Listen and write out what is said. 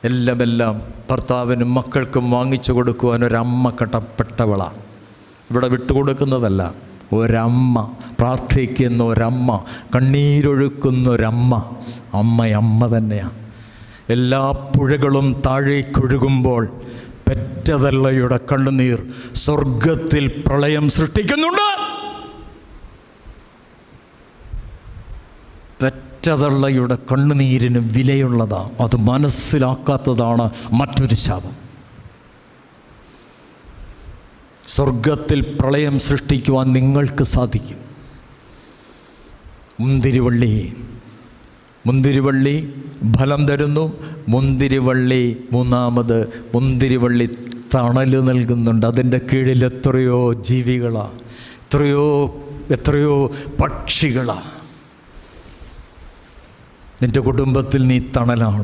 എല്ലാം ഭർത്താവിനും മക്കൾക്കും വാങ്ങിച്ചു കൊടുക്കുവാൻ ഒരമ്മ കടപ്പെട്ടവളാണ്. ഇവിടെ വിട്ടുകൊടുക്കുന്നതല്ല, ഒരമ്മ പ്രാർത്ഥിക്കുന്ന ഒരമ്മ, കണ്ണീരൊഴുക്കുന്ന ഒരമ്മ. അമ്മ തന്നെയാണ്. എല്ലാ പുഴകളും താഴേക്കൊഴുകുമ്പോൾ പെറ്റതള്ളയുടെ കണ്ണുനീർ സ്വർഗത്തിൽ പ്രളയം സൃഷ്ടിക്കുന്നുണ്ട്. പെറ്റതള്ളയുടെ കണ്ണുനീരിന് വിലയുള്ളതാണ്. അത് മനസ്സിലാക്കാത്തതാണ് മറ്റൊരു ശാപം. സ്വർഗത്തിൽ പ്രളയം സൃഷ്ടിക്കുവാൻ നിങ്ങൾക്ക് സാധിക്കും. മുന്തിരിവള്ളി ഫലം തരുന്നു. മുന്തിരിവള്ളി തണൽ നൽകുന്നുണ്ട്. അതിൻ്റെ കീഴിൽ എത്രയോ ജീവികളാണ്, എത്രയോ പക്ഷികളാണ്. നിൻ്റെ കുടുംബത്തിൽ നീ തണലാണ്.